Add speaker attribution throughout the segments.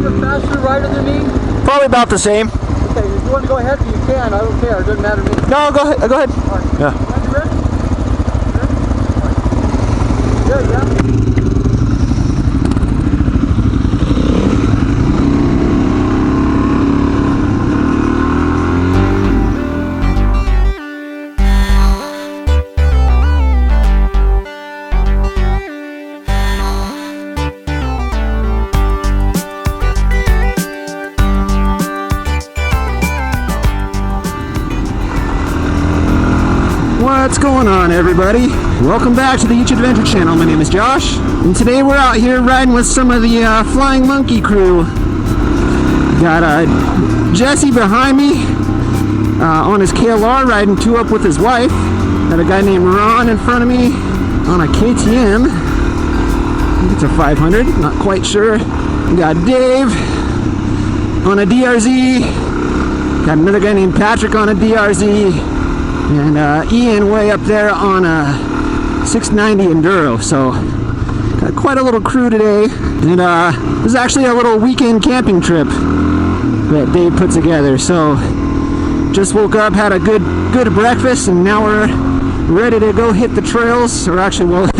Speaker 1: you a faster rider than me?
Speaker 2: Probably about the same.
Speaker 1: Okay, if you want to go ahead, you can. I don't care. It doesn't matter to me.
Speaker 2: No, go ahead. Go ahead.
Speaker 1: All right.
Speaker 2: Yeah.
Speaker 1: Are you ready? You ready? Good, yeah?
Speaker 2: What's going on, everybody? Welcome back to the Each Adventure channel. My name is Josh, and today we're out here riding with some of the Flying Monkey crew. Got Jesse behind me on his KLR riding 2-up with his wife. Got a guy named Ron in front of me on a KTM. I think it's a 500, not quite sure. We got Dave on a DRZ. Got another guy named Patrick on a DRZ. And Ian way up there on a 690 Enduro. So got quite a little crew today. And this is actually a little weekend camping trip that Dave put together. So just woke up, had a good breakfast, and now we're ready to go hit the trails. Or actually, well,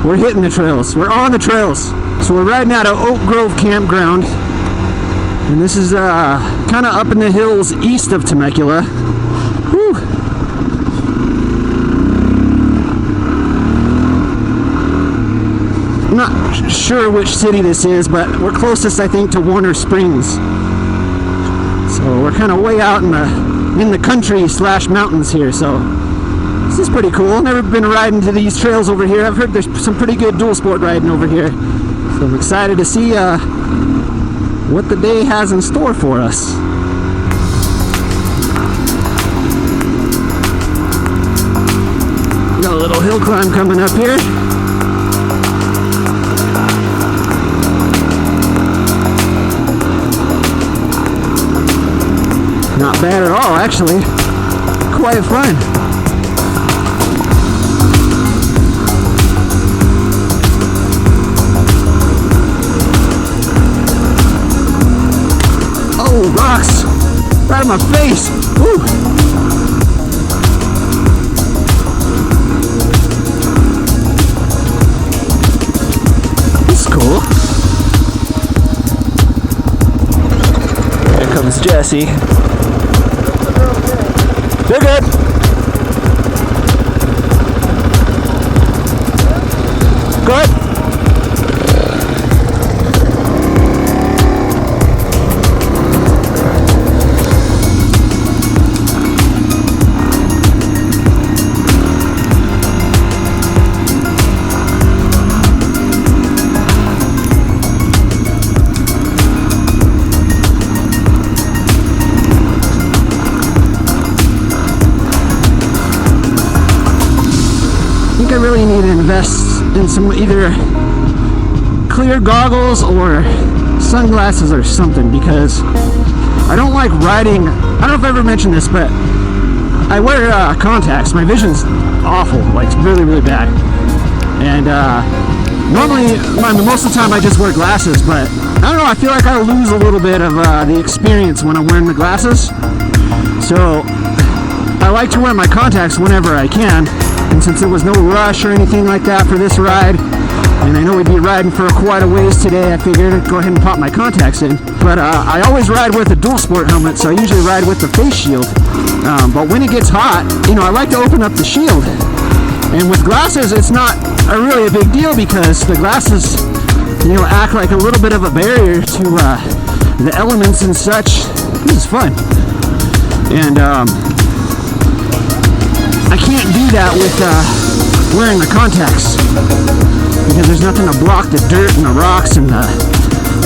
Speaker 2: we're hitting the trails. We're on the trails. So we're riding out of Oak Grove Campground. And this is kind of up in the hills east of Temecula. Whew. I'm not sure which city this is, but we're closest, I think, to Warner Springs. So we're kind of way out in the country / mountains here. So this is pretty cool. Never been riding to these trails over here. I've heard there's some pretty good dual sport riding over here. So I'm excited to see what the day has in store for us. Got a little hill climb coming up here. Not bad at all, actually. Quite fun. Oh, rocks! Right in my face! Woo! This is cool. Here comes Jesse. They're good. Good. I really need to invest in some either clear goggles or sunglasses or something, because I don't like riding. I don't know if I ever mentioned this, but I wear contacts. My vision's awful, like really, really bad. And normally, most of the time I just wear glasses, but I don't know, I feel like I lose a little bit of the experience when I'm wearing the glasses. So I like to wear my contacts whenever I can. And since there was no rush or anything like that for this ride, and I know we'd be riding for quite a ways today, I figured I'd go ahead and pop my contacts in. But I always ride with a dual sport helmet, so I usually ride with the face shield. But when it gets hot, you know, I like to open up the shield. And with glasses, it's not really a big deal, because the glasses, you know, act like a little bit of a barrier to the elements and such. This is fun. And I can't do that with wearing the contacts, because there's nothing to block the dirt and the rocks and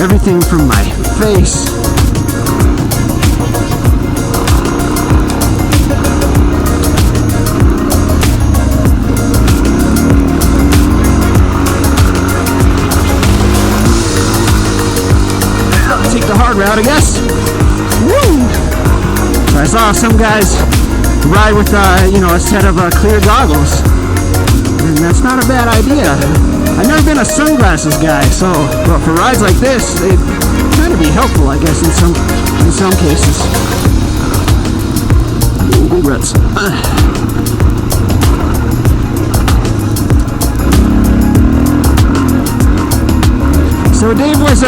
Speaker 2: everything from my face. I'll take the hard route, I guess. Woo! So I saw some guys ride with you know, a set of clear goggles, and that's not a bad idea. I've never been a sunglasses guy, so but for rides like this, kind of be helpful, I guess, in some cases. Ooh, big ruts. So Dave was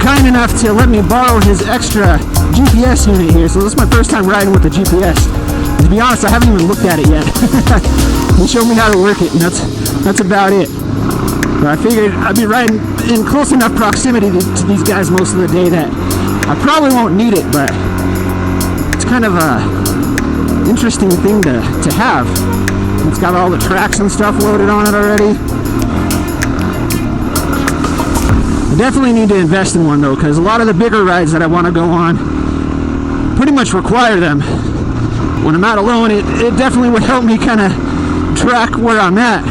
Speaker 2: kind enough to let me borrow his extra GPS unit here. So this is my first time riding with the GPS. To be honest, I haven't even looked at it yet. He showed me how to work it, and that's about it. But I figured I'd be riding in close enough proximity to these guys most of the day that I probably won't need it, but it's kind of a interesting thing to have. It's got all the tracks and stuff loaded on it already. I definitely need to invest in one though, because a lot of the bigger rides that I want to go on pretty much require them. When I'm out alone, it definitely would help me kind of track where I'm at.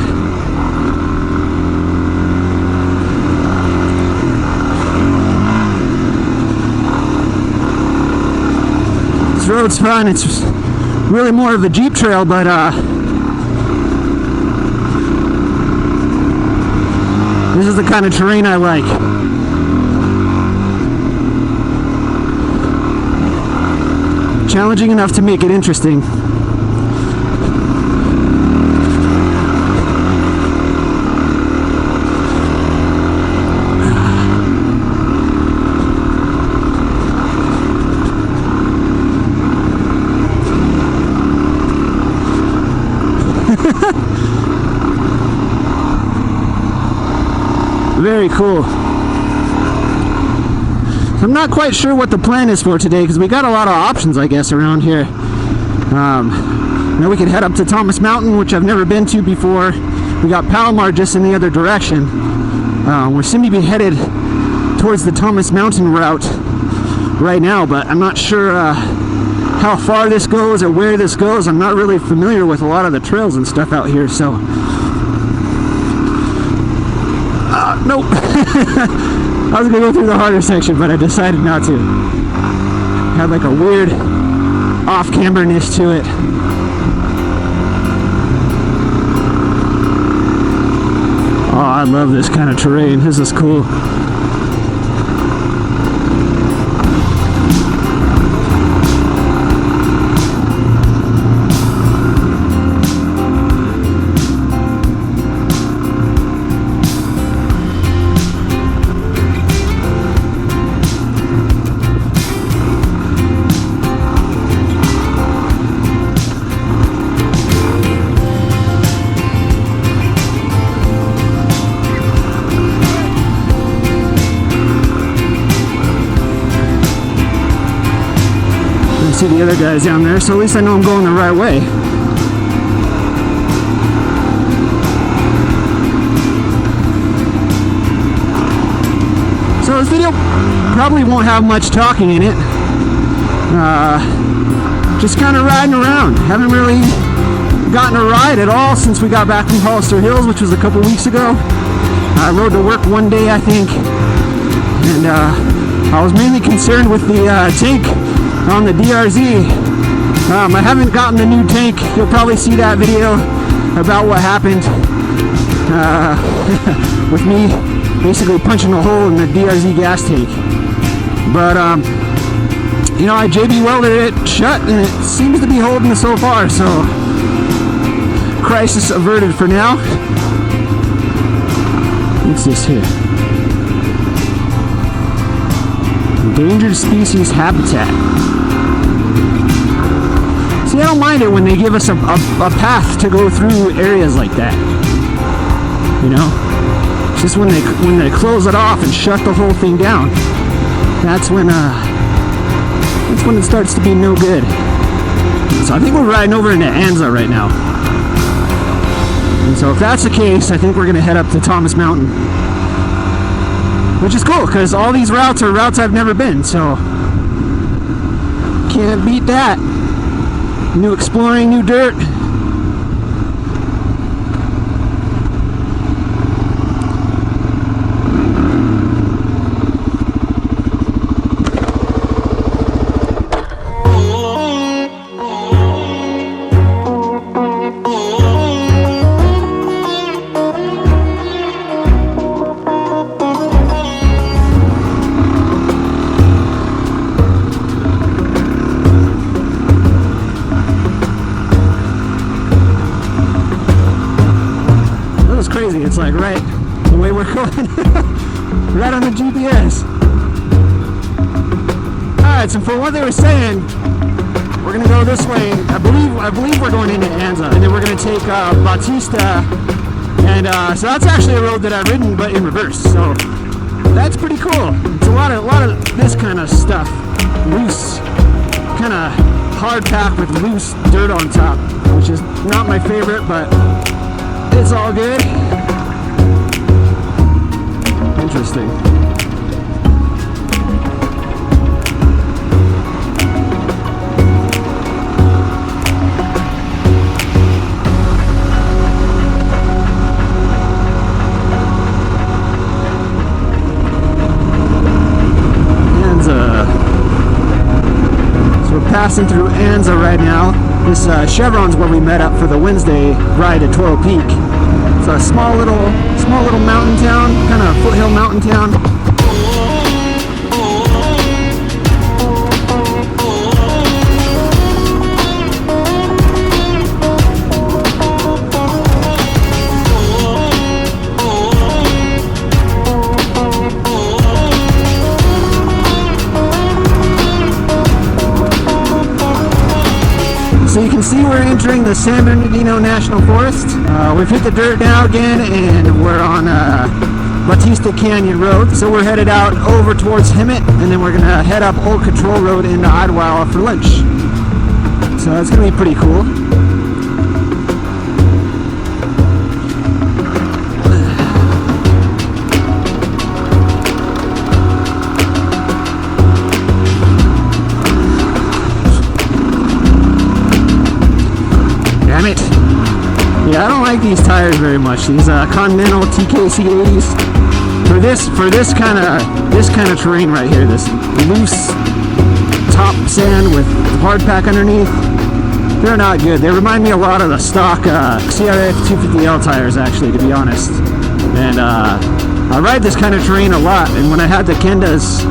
Speaker 2: This road's fun. It's really more of a Jeep trail, but this is the kind of terrain I like. Challenging enough to make it interesting. Very cool. I'm not quite sure what the plan is for today because we got a lot of options, I guess, around here. Now we could head up to Thomas Mountain, which I've never been to before. We got Palomar just in the other direction. We're seem to be headed towards the Thomas Mountain route right now, but I'm not sure how far this goes or where this goes. I'm not really familiar with a lot of the trails and stuff out here, so nope. I was gonna go through the harder section, but I decided not to. Had like a weird off-camberness to it. Oh, I love this kind of terrain. This is cool. See the other guys down there, so at least I know I'm going the right way. So this video probably won't have much talking in it. Just kind of riding around. Haven't really gotten a ride at all since we got back from Hollister Hills, which was a couple weeks ago. I rode to work one day, I think, and I was mainly concerned with the tank on the DRZ. I haven't gotten the new tank. You'll probably see that video about what happened with me basically punching a hole in the DRZ gas tank. But you know, I JB welded it shut and it seems to be holding so far, so crisis averted for now. What's this here? Endangered species habitat. See, I don't mind it when they give us a path to go through areas like that. You know, it's just when they close it off and shut the whole thing down. That's when it starts to be no good. So I think we're riding over into Anza right now. And so if that's the case, I think we're gonna head up to Thomas Mountain, which is cool because all these routes are routes I've never been, so can't beat that. New exploring, new dirt. like right the way we're going. Right on the GPS. Alright, so for what they were saying, we're gonna go this way. I believe we're going into Anza, and then we're gonna take Bautista, and so that's actually a road that I've ridden, but in reverse. So that's pretty cool. It's a lot of this kind of stuff, loose, kind of hard pack with loose dirt on top, which is not my favorite, but it's all good. Interesting. Passing through Anza right now. This Chevron's where we met up for the Wednesday ride at Toil Peak. It's a small little mountain town, kind of foothill mountain town. So you can see we're entering the San Bernardino National Forest. We've hit the dirt now again, and we're on Bautista Canyon Road. So we're headed out over towards Hemet, and then we're gonna head up Old Control Road into Idyllwild for lunch. So that's gonna be pretty cool. Yeah, I don't like these tires very much. These Continental TKC 80s for this kind of terrain right here. This loose top sand with hard pack underneath. They're not good. They remind me a lot of the stock CRF 250L tires, actually, to be honest. And I ride this kind of terrain a lot. And when I had the Kendas,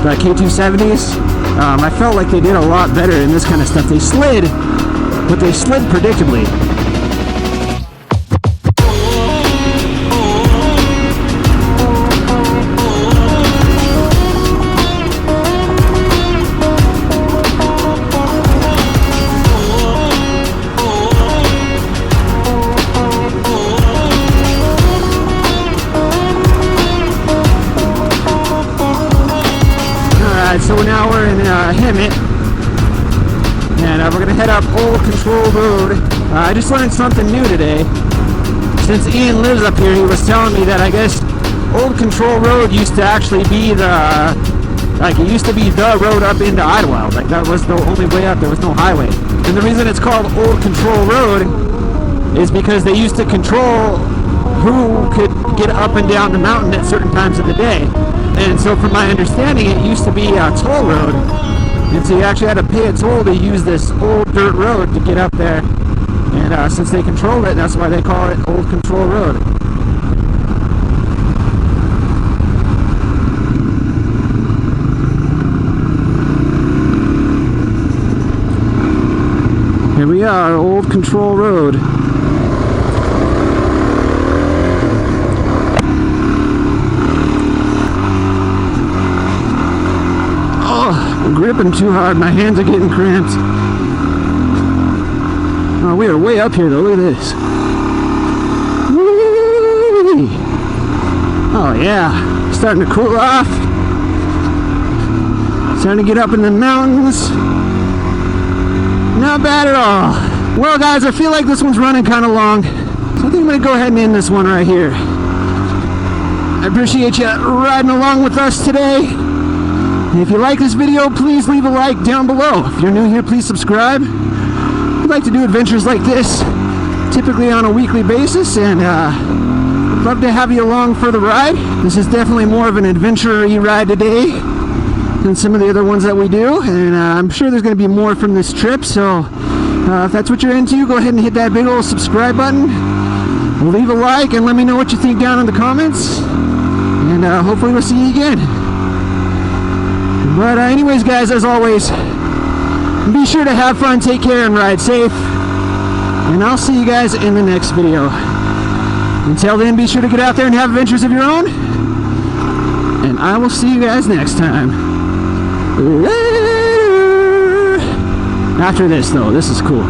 Speaker 2: the K270s, I felt like they did a lot better in this kind of stuff. They slid, but they slid predictably. So now we're in Hemet, and we're going to head up Old Control Road. I just learned something new today. Since Ian lives up here, he was telling me that I guess Old Control Road used to actually be it used to be the road up into Idyllwild. Like that was the only way up, there was no highway. And the reason it's called Old Control Road is because they used to control who could get up and down the mountain at certain times of the day. And so from my understanding, it used to be a toll road. And so you actually had to pay a toll to use this old dirt road to get up there. And since they controlled it, that's why they call it Old Control Road. Here we are, Old Control Road. I'm gripping too hard, my hands are getting cramped. Oh, we are way up here though, look at this. Whee! Oh yeah, starting to cool off. Starting to get up in the mountains. Not bad at all. Well guys, I feel like this one's running kind of long, so I think I'm going to go ahead and end this one right here. I appreciate you riding along with us today. And if you like this video, please leave a like down below. If you're new here, please subscribe. I'd like to do adventures like this, typically on a weekly basis, and I'd love to have you along for the ride. This is definitely more of an adventure-y ride today than some of the other ones that we do, and I'm sure there's going to be more from this trip, so if that's what you're into, go ahead and hit that big old subscribe button. Leave a like and let me know what you think down in the comments, and hopefully we'll see you again. But anyways guys, as always, be sure to have fun, take care, and ride safe. And I'll see you guys in the next video. Until then, be sure to get out there and have adventures of your own. And I will see you guys next time. Later. After this, though, this is cool.